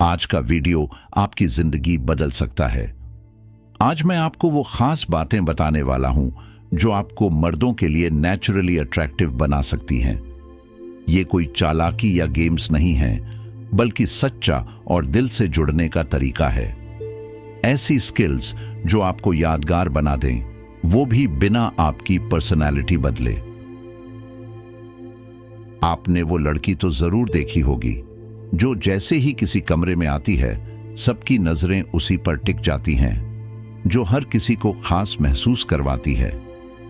आज का वीडियो आपकी जिंदगी बदल सकता है। आज मैं आपको वो खास बातें बताने वाला हूं जो आपको मर्दों के लिए नेचुरली अट्रैक्टिव बना सकती हैं। ये कोई चालाकी या गेम्स नहीं है, बल्कि सच्चा और दिल से जुड़ने का तरीका है। ऐसी स्किल्स जो आपको यादगार बना दें, वो भी बिना आपकी पर्सनालिटी बदले। आपने वो लड़की तो जरूर देखी होगी जो जैसे ही किसी कमरे में आती है सबकी नजरें उसी पर टिक जाती हैं, जो हर किसी को खास महसूस करवाती है।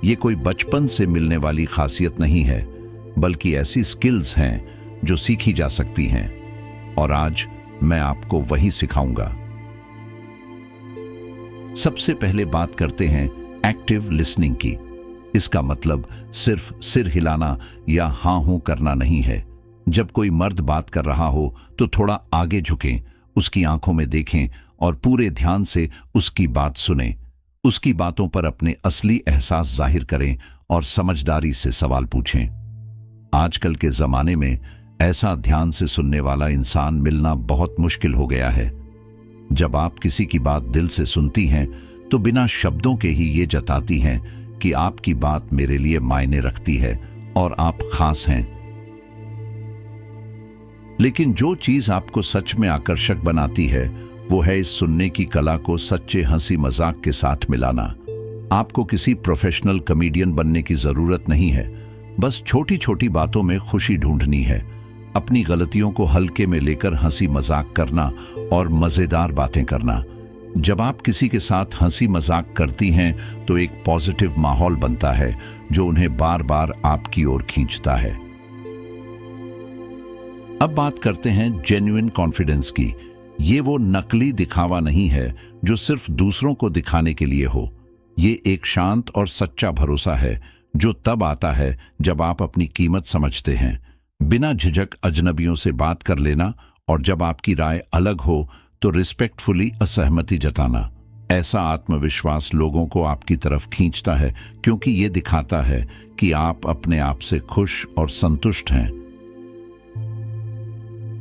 ये कोई बचपन से मिलने वाली खासियत नहीं है, बल्कि ऐसी स्किल्स हैं जो सीखी जा सकती हैं, और आज मैं आपको वही सिखाऊंगा। सबसे पहले बात करते हैं एक्टिव लिसनिंग की। इसका मतलब सिर्फ सिर हिलाना या हाँ हूं करना नहीं है। जब कोई मर्द बात कर रहा हो तो थोड़ा आगे झुकें, उसकी आंखों में देखें और पूरे ध्यान से उसकी बात सुनें। उसकी बातों पर अपने असली एहसास जाहिर करें और समझदारी से सवाल पूछें। आजकल के जमाने में ऐसा ध्यान से सुनने वाला इंसान मिलना बहुत मुश्किल हो गया है। जब आप किसी की बात दिल से सुनती हैं तो बिना शब्दों के ही ये जताती हैं कि आपकी बात मेरे लिए मायने रखती है और आप खास हैं। लेकिन जो चीज आपको सच में आकर्षक बनाती है वो है इस सुनने की कला को सच्चे हंसी मजाक के साथ मिलाना। आपको किसी प्रोफेशनल कॉमेडियन बनने की जरूरत नहीं है, बस छोटी छोटी बातों में खुशी ढूंढनी है। अपनी गलतियों को हल्के में लेकर हंसी मजाक करना और मजेदार बातें करना। जब आप किसी के साथ हंसी मजाक करती हैं तो एक पॉजिटिव माहौल बनता है जो उन्हें बार बार आपकी ओर खींचता है। अब बात करते हैं जेन्युइन कॉन्फिडेंस की। ये वो नकली दिखावा नहीं है जो सिर्फ दूसरों को दिखाने के लिए हो। ये एक शांत और सच्चा भरोसा है जो तब आता है जब आप अपनी कीमत समझते हैं। बिना झिझक अजनबियों से बात कर लेना, और जब आपकी राय अलग हो तो रिस्पेक्टफुली असहमति जताना। ऐसा आत्मविश्वास लोगों को आपकी तरफ खींचता है, क्योंकि ये दिखाता है कि आप अपने आप से खुश और संतुष्ट हैं।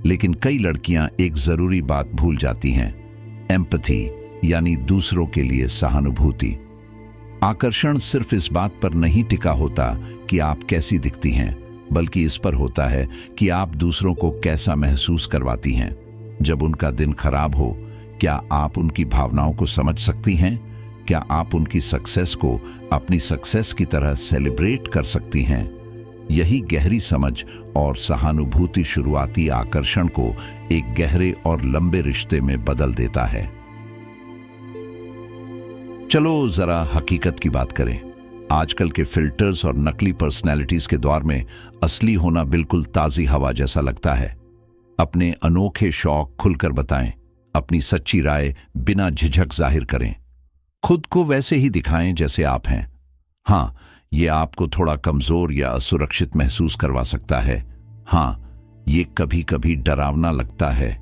लेकिन कई लड़कियां एक जरूरी बात भूल जाती हैं, एम्पैथी, यानी दूसरों के लिए सहानुभूति। आकर्षण सिर्फ इस बात पर नहीं टिका होता कि आप कैसी दिखती हैं, बल्कि इस पर होता है कि आप दूसरों को कैसा महसूस करवाती हैं। जब उनका दिन खराब हो, क्या आप उनकी भावनाओं को समझ सकती हैं? क्या आप उनकी सक्सेस को अपनी सक्सेस की तरह सेलिब्रेट कर सकती हैं? यही गहरी समझ और सहानुभूति शुरुआती आकर्षण को एक गहरे और लंबे रिश्ते में बदल देता है। चलो जरा हकीकत की बात करें। आजकल के फिल्टर्स और नकली पर्सनैलिटीज के दौर में असली होना बिल्कुल ताजी हवा जैसा लगता है। अपने अनोखे शौक खुलकर बताएं, अपनी सच्ची राय बिना झिझक जाहिर करें, खुद को वैसे ही दिखाएं जैसे आप हैं। हाँ, ये आपको थोड़ा कमजोर या असुरक्षित महसूस करवा सकता है। हाँ, ये कभी कभी डरावना लगता है,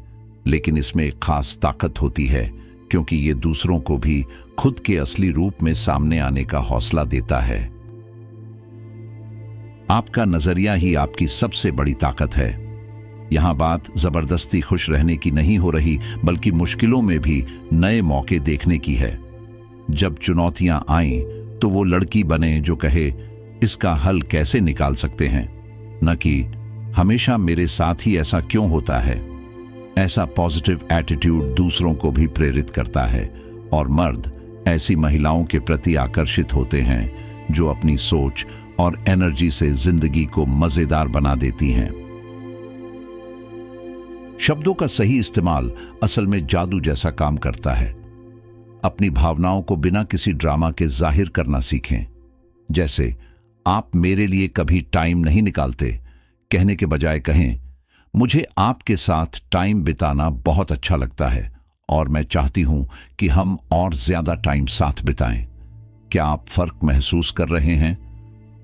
लेकिन इसमें एक खास ताकत होती है, क्योंकि ये दूसरों को भी खुद के असली रूप में सामने आने का हौसला देता है। आपका नजरिया ही आपकी सबसे बड़ी ताकत है। यहां बात जबरदस्ती खुश रहने की नहीं हो रही, बल्कि मुश्किलों में भी नए मौके देखने की है। जब चुनौतियां आएं तो वो लड़की बने जो कहे, इसका हल कैसे निकाल सकते हैं, न कि हमेशा मेरे साथ ही ऐसा क्यों होता है। ऐसा पॉजिटिव एटीट्यूड दूसरों को भी प्रेरित करता है, और मर्द ऐसी महिलाओं के प्रति आकर्षित होते हैं जो अपनी सोच और एनर्जी से जिंदगी को मजेदार बना देती हैं। शब्दों का सही इस्तेमाल असल में जादू जैसा काम करता है। अपनी भावनाओं को बिना किसी ड्रामा के जाहिर करना सीखें। जैसे, आप मेरे लिए कभी टाइम नहीं निकालते, कहने के बजाय कहें, मुझे आपके साथ टाइम बिताना बहुत अच्छा लगता है और मैं चाहती हूं कि हम और ज्यादा टाइम साथ बिताएं। क्या आप फर्क महसूस कर रहे हैं?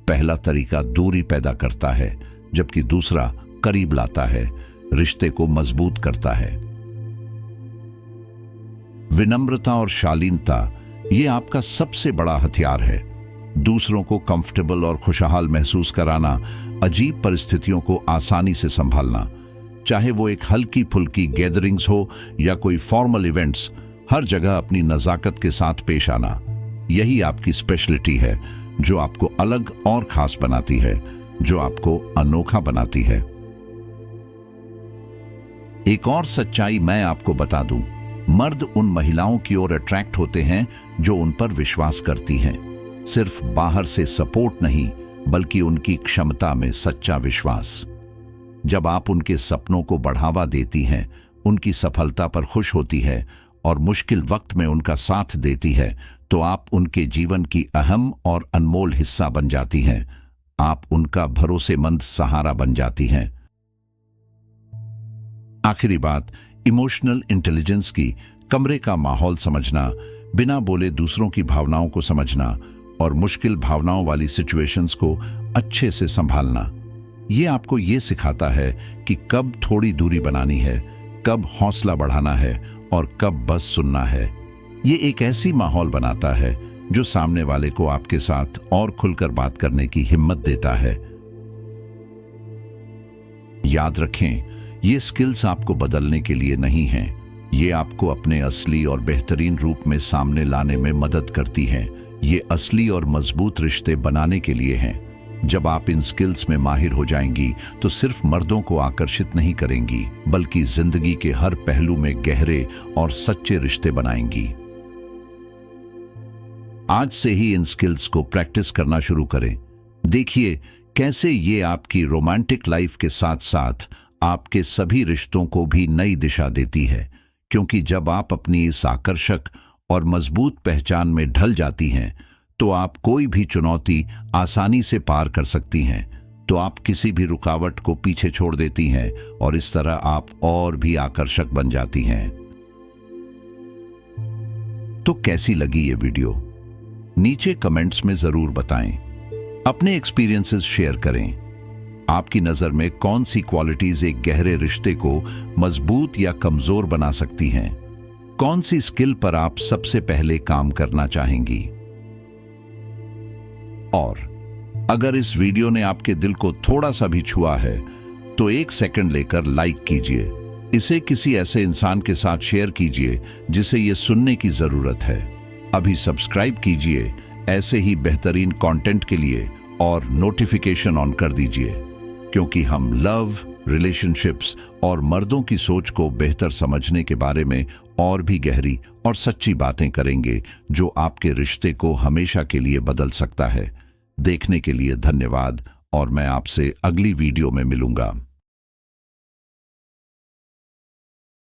पहला तरीका दूरी पैदा करता है, जबकि दूसरा करीब लाता है, रिश्ते को मजबूत करता है। विनम्रता और शालीनता, ये आपका सबसे बड़ा हथियार है। दूसरों को कंफर्टेबल और खुशहाल महसूस कराना, अजीब परिस्थितियों को आसानी से संभालना, चाहे वो एक हल्की फुल्की गैदरिंग्स हो या कोई फॉर्मल इवेंट्स, हर जगह अपनी नजाकत के साथ पेश आना, यही आपकी स्पेशलिटी है, जो आपको अलग और खास बनाती है, जो आपको अनोखा बनाती है। एक और सच्चाई मैं आपको बता दूं, मर्द उन महिलाओं की ओर अट्रैक्ट होते हैं जो उन पर विश्वास करती हैं। सिर्फ बाहर से सपोर्ट नहीं, बल्कि उनकी क्षमता में सच्चा विश्वास। जब आप उनके सपनों को बढ़ावा देती हैं, उनकी सफलता पर खुश होती है और मुश्किल वक्त में उनका साथ देती है, तो आप उनके जीवन की अहम और अनमोल हिस्सा बन जाती हैं। आप उनका भरोसेमंद सहारा बन जाती हैं। आखिरी बात, इमोशनल इंटेलिजेंस की। कमरे का माहौल समझना, बिना बोले दूसरों की भावनाओं को समझना और मुश्किल भावनाओं वाली सिचुएशंस को अच्छे से संभालना। ये आपको ये सिखाता है कि कब थोड़ी दूरी बनानी है, कब हौसला बढ़ाना है और कब बस सुनना है। ये एक ऐसी माहौल बनाता है जो सामने वाले को आपके साथ और खुलकर बात करने की हिम्मत देता है। याद रखें, ये स्किल्स आपको बदलने के लिए नहीं हैं, ये आपको अपने असली और बेहतरीन रूप में सामने लाने में मदद करती हैं। ये असली और मजबूत रिश्ते बनाने के लिए हैं। जब आप इन स्किल्स में माहिर हो जाएंगी तो सिर्फ मर्दों को आकर्षित नहीं करेंगी, बल्कि जिंदगी के हर पहलू में गहरे और सच्चे रिश्ते बनाएंगी। आज से ही इन स्किल्स को प्रैक्टिस करना शुरू करें। देखिए कैसे ये आपकी रोमांटिक लाइफ के साथ साथ आपके सभी रिश्तों को भी नई दिशा देती है, क्योंकि जब आप अपनी इस आकर्षक और मजबूत पहचान में ढल जाती हैं, तो आप कोई भी चुनौती आसानी से पार कर सकती हैं। तो आप किसी भी रुकावट को पीछे छोड़ देती हैं और इस तरह आप और भी आकर्षक बन जाती हैं। तो कैसी लगी ये वीडियो? नीचे कमेंट्स में जरूर बताएं। अपने एक्सपीरियंसेस शेयर करें। आपकी नजर में कौन सी क्वालिटीज एक गहरे रिश्ते को मजबूत या कमजोर बना सकती हैं? कौन सी स्किल पर आप सबसे पहले काम करना चाहेंगी? और अगर इस वीडियो ने आपके दिल को थोड़ा सा भी छुआ है, तो एक सेकंड लेकर लाइक कीजिए। इसे किसी ऐसे इंसान के साथ शेयर कीजिए जिसे ये सुनने की जरूरत है। अभी सब्सक्राइब कीजिए ऐसे ही बेहतरीन कंटेंट के लिए और नोटिफिकेशन ऑन कर दीजिए, क्योंकि हम लव, रिलेशनशिप्स और मर्दों की सोच को बेहतर समझने के बारे में और भी गहरी और सच्ची बातें करेंगे, जो आपके रिश्ते को हमेशा के लिए बदल सकता है। देखने के लिए धन्यवाद और मैं आपसे अगली वीडियो में मिलूंगा।